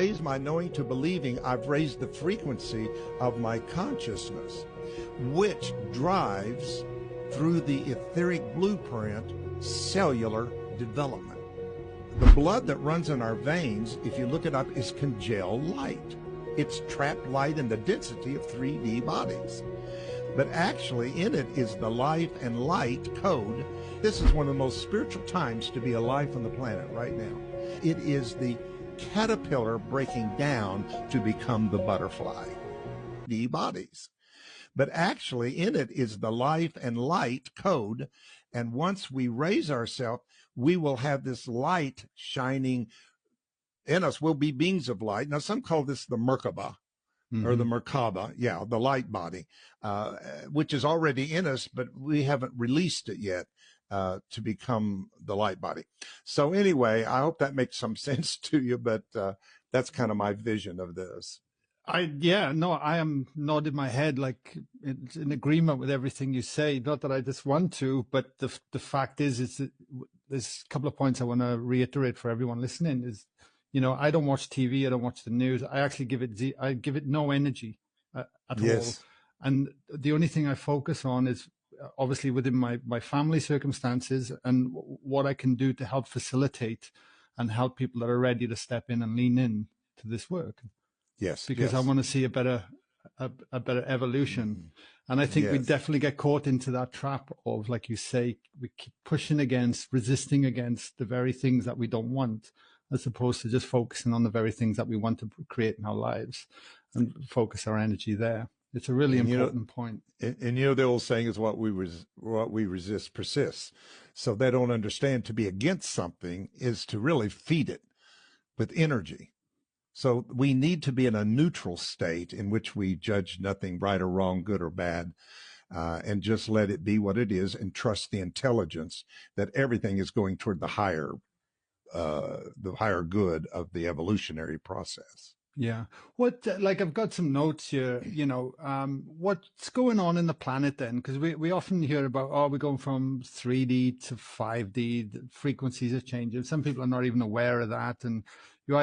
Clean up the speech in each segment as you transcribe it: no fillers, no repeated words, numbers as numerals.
Raise my knowing to believing, I've raised the frequency of my consciousness, which drives through the etheric blueprint cellular development. The blood that runs in our veins, if you look it up, is congealed light. It's trapped light in the density of 3D bodies. But actually in it is the life and light code. This is one of the most spiritual times to be alive on the planet right now. It is the caterpillar breaking down to become the butterfly. The bodies. But actually in it is the life and light code. And once we raise ourselves, we will have this light shining in us. We'll be beings of light. Now, some call this the Merkaba or the Merkaba. Yeah, the light body, which is already in us, but we haven't released it yet. To become the light body. So anyway, I hope that makes some sense to you, but that's kind of my vision of this. I am nodding my head like it's in agreement with everything you say. Not that I just want to, but the fact is that there's a couple of points I want to reiterate for everyone listening is, I don't watch TV. I don't watch the news. I actually give it no energy at all. And the only thing I focus on is obviously within my family circumstances and what I can do to help facilitate and help people that are ready to step in and lean in to this work. Yes. Because I want to see a better evolution. And I think we definitely get caught into that trap of, like you say, we keep pushing against, resisting against the very things that we don't want, as opposed to just focusing on the very things that we want to create in our lives and focus our energy there. It's a really important point. And the old saying is what we resist persists. So they don't understand to be against something is to really feed it with energy. So we need to be in a neutral state in which we judge nothing right or wrong, good or bad, and just let it be what it is and trust the intelligence that everything is going toward the higher good of the evolutionary process. Yeah. I've got some notes here, what's going on in the planet then? Because we often hear about, we're going from 3D to 5D, the frequencies are changing. Some people are not even aware of that. And you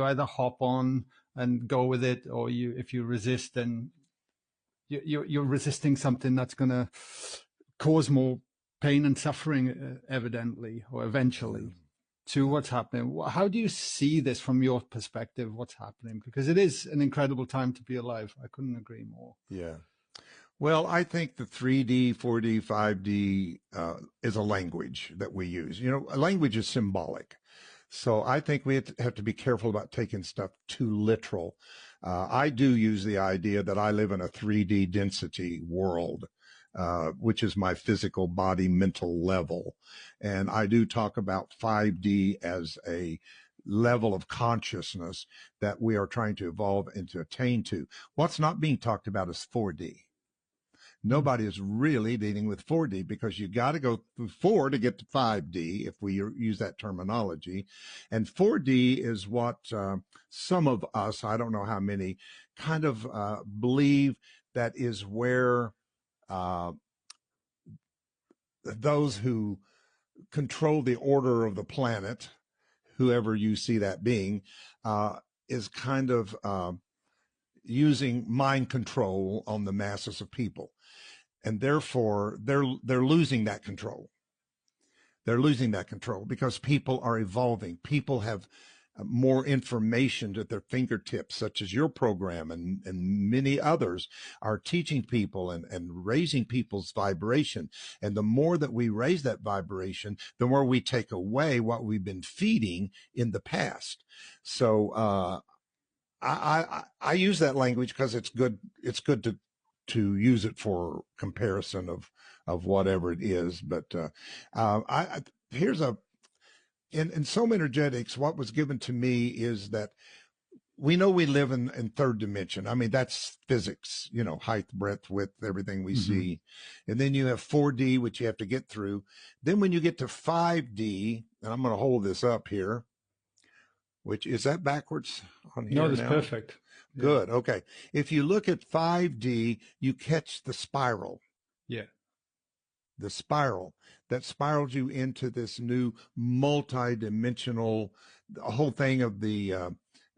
either hop on and go with it, or if you resist, then you're resisting something that's going to cause more pain and suffering, evidently, or eventually. To what's happening. How do you see this from your perspective, what's happening? Because it is an incredible time to be alive. I couldn't agree more. Yeah. Well, I think the 3D, 4D, 5D is a language that we use. A language is symbolic. So I think we have to be careful about taking stuff too literal. I do use the idea that I live in a 3D density world. Which is my physical body mental level. And I do talk about 5D as a level of consciousness that we are trying to evolve and to attain to. What's not being talked about is 4D. Nobody is really dealing with 4D because you got to go through 4 to get to 5D, if we use that terminology. And 4D is what some of us, I don't know how many, kind of believe that is where those who control the order of the planet, whoever you see that being, is kind of using mind control on the masses of people. And therefore, they're losing that control. They're losing that control because people are evolving. People have more information at their fingertips, such as your program and many others are teaching people and raising people's vibration. And the more that we raise that vibration, the more we take away what we've been feeding in the past. So I use that language because it's good. It's good to use it for comparison of whatever it is. But here's in Soma Energetics, what was given to me is that we know we live in third dimension. I mean, that's physics, height, breadth, width, everything we see. And then you have 4D, which you have to get through. Then when you get to 5D, and I'm going to hold this up here, which is that backwards on here? No, that's perfect. Good. Okay. If you look at 5D, you catch the spiral. Yeah. The spiral that spirals you into this new multi-dimensional, the whole thing of the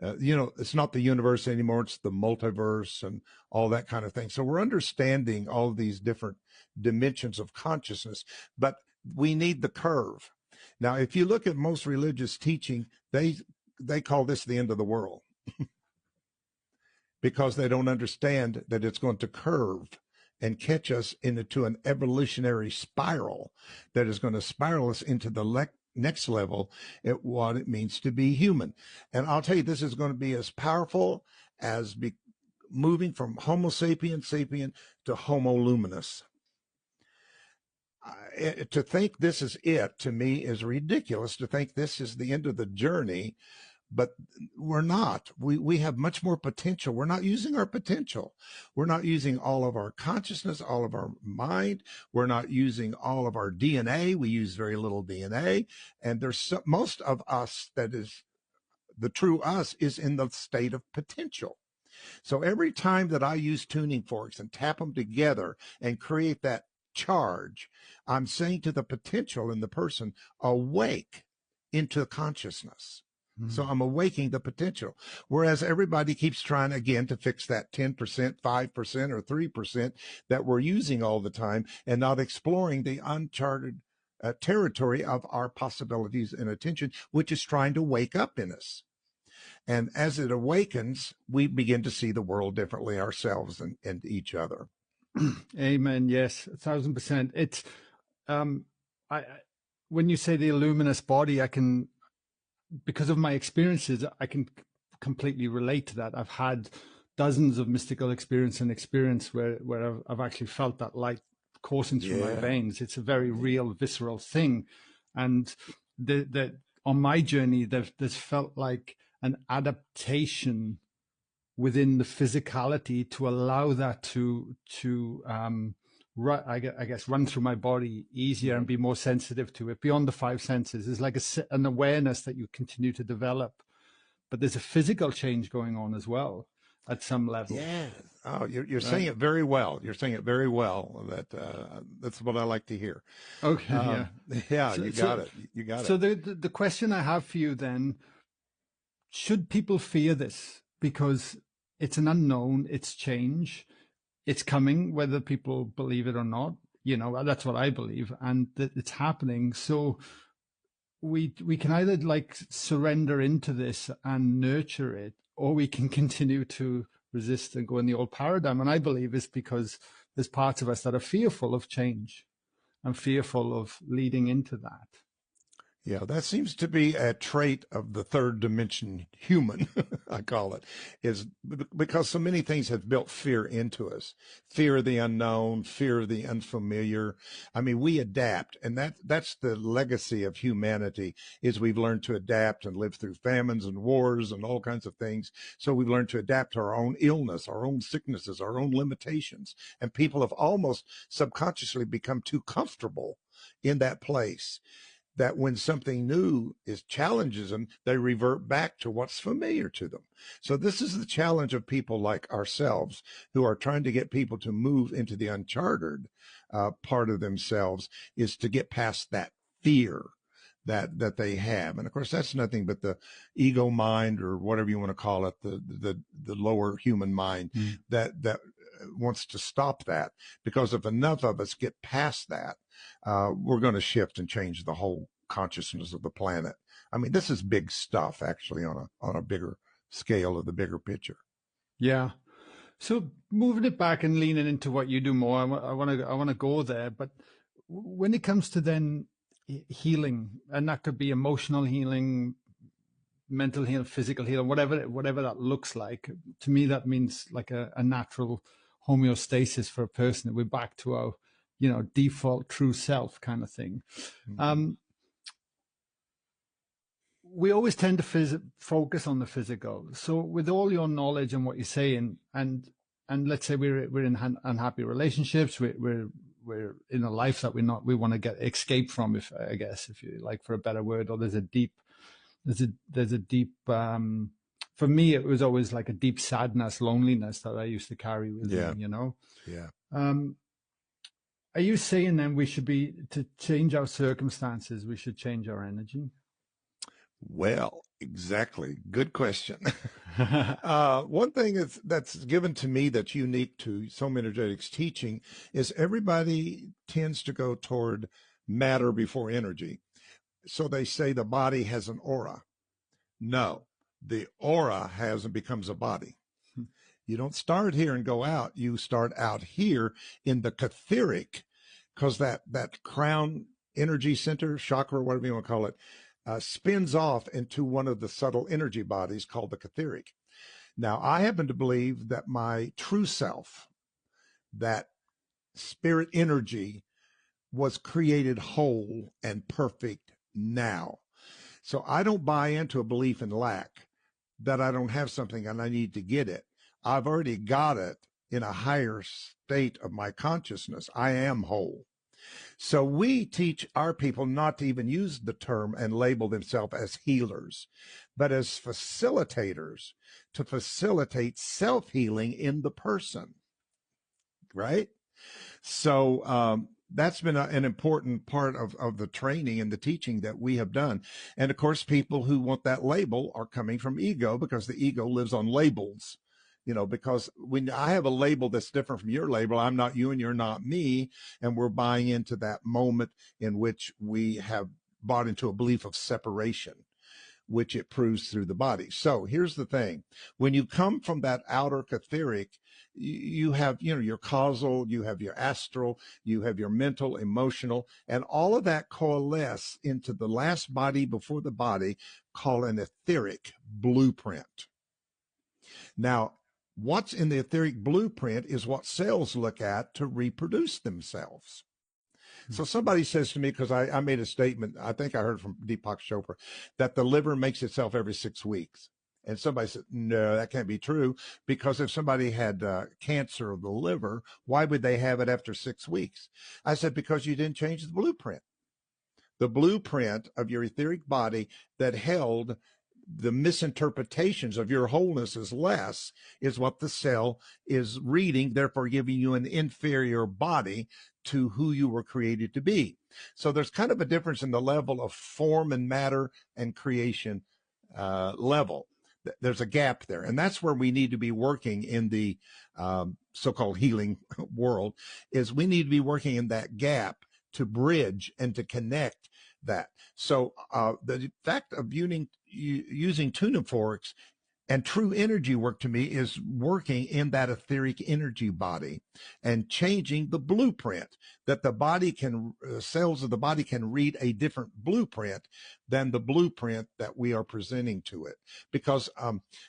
it's not the universe anymore. It's the multiverse and all that kind of thing. So we're understanding all of these different dimensions of consciousness, but we need the curve. Now, if you look at most religious teaching, they call this the end of the world because they don't understand that it's going to curve and catch us into an evolutionary spiral that is going to spiral us into the next level at what it means to be human. And I'll tell you, this is going to be as powerful as moving from Homo sapien sapien to Homo luminous. To think this is it, to me, is ridiculous. To think this is the end of the journey, but we're not. We have much more potential. We're not using our potential. We're not using all of our consciousness, all of our mind. We're not using all of our DNA. We use very little DNA. And most of us, that is the true us, is in the state of potential. So every time that I use tuning forks and tap them together and create that charge, I'm saying to the potential in the person, awake into consciousness. So I'm awaking the potential. Whereas everybody keeps trying again to fix that 10%, 5%, or 3% that we're using all the time and not exploring the uncharted territory of our possibilities and attention, which is trying to wake up in us. And as it awakens, we begin to see the world differently ourselves and each other. Amen. Yes, 1,000%. It's when you say the luminous body, I can, because of my experiences, I can completely relate to that. I've had dozens of mystical experience where I've actually felt that light coursing through my veins. It's a very real, visceral thing. And on my journey, there's felt like an adaptation within the physicality to allow that to I guess run through my body easier and be more sensitive to it beyond the five senses. There's like an awareness that you continue to develop, but there's a physical change going on as well at some level. Yeah. Oh, you're saying it very well. You're saying it very well. That's what I like to hear. Okay. Yeah. Yeah. You got it. You got it. So the question I have for you then, should people fear this? Because it's an unknown, it's change, it's coming, whether people believe it or not. That's what I believe, and that it's happening. So we can either like surrender into this and nurture it, or we can continue to resist and go in the old paradigm. And I believe it's because there's parts of us that are fearful of change and fearful of leading into that. Yeah, that seems to be a trait of the third dimension human, I call it, is because so many things have built fear into us. Fear of the unknown, fear of the unfamiliar. I mean, we adapt, and that's the legacy of humanity, is we've learned to adapt and live through famines and wars and all kinds of things. So we've learned to adapt to our own illness, our own sicknesses, our own limitations. And people have almost subconsciously become too comfortable in that place, that when something new challenges them, they revert back to what's familiar to them. So this is the challenge of people like ourselves who are trying to get people to move into the uncharted part of themselves, is to get past that fear that they have. And of course, that's nothing but the ego mind, or whatever you want to call it, the lower human mind that wants to stop that. Because if enough of us get past that, we're going to shift and change the whole consciousness of the planet. I mean, this is big stuff, actually, on a bigger scale of the bigger picture. Yeah. So moving it back and leaning into what you do more, I want to go there. But when it comes to then healing, and that could be emotional healing, mental healing, physical healing, whatever that looks like, to me that means like a natural homeostasis for a person. We're back to our default true self kind of thing. We always tend to focus on the physical. So with all your knowledge and what you're saying, and let's say we're in unhappy relationships, we're in a life that we want to escape from, if you like, for a better word, or there's a deep for me, it was always like a deep sadness, loneliness that I used to carry with me, Yeah. Are you saying then to change our circumstances, we should change our energy? Well, exactly. Good question. One thing that's given to me that's unique to Soma Energetics teaching is everybody tends to go toward matter before energy. So they say the body has an aura. No, the aura has and becomes a body. You don't start here and go out. You start out here in the etheric, because that crown energy center, chakra, whatever you want to call it, spins off into one of the subtle energy bodies called the etheric. Now, I happen to believe that my true self, that spirit energy, was created whole and perfect now. So I don't buy into a belief in lack, that I don't have something and I need to get it. I've already got it in a higher state of my consciousness. I am whole. So we teach our people not to even use the term and label themselves as healers, but as facilitators to facilitate self-healing in the person, right? So that's been an important part of the training and the teaching that we have done. And of course, people who want that label are coming from ego, because the ego lives on labels. You know, because when I have a label that's different from your label, I'm not you and you're not me. And we're buying into that moment in which we have bought into a belief of separation, which it proves through the body. So here's the thing. When you come from that outer etheric, you have, you know, your causal, you have your astral, you have your mental, emotional, and all of that coalesce into the last body before the body, called an etheric blueprint. Now, what's in the etheric blueprint is what cells look at to reproduce themselves. So somebody says to me, because I made a statement, I think I heard from Deepak Chopra, that the liver makes itself every 6 weeks. And somebody said, no, that can't be true, because if somebody had cancer of the liver, why would they have it after 6 weeks? I said, because you didn't change the blueprint. The blueprint of your etheric body that held the misinterpretations of your wholeness as less is what the cell is reading, therefore giving you an inferior body to who you were created to be. So there's kind of a difference in the level of form and matter and creation level. There's a gap there. And that's where we need to be working in the so-called healing world, is we need to be working in that gap to bridge and to connect that. So the fact of using tuning forks and true energy work, to me, is working in that etheric energy body and changing the blueprint, that the body can, cells of the body can read a different blueprint than the blueprint that we are presenting to it. Because,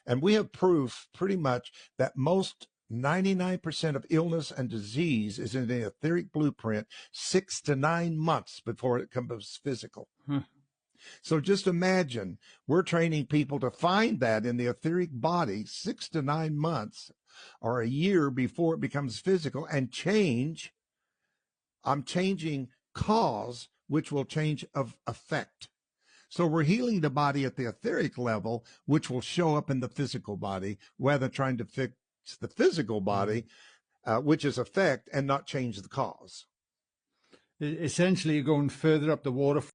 and we have proof pretty much that most 99% of illness and disease is in the etheric blueprint 6 to 9 months before it becomes physical. So just imagine, we're training people to find that in the etheric body 6 to 9 months or a year before it becomes physical, and change. I'm changing cause, which will change of effect. So we're healing the body at the etheric level, which will show up in the physical body, rather than trying to fix the physical body, which is effect, and not change the cause. Essentially, you're going further up the waterfall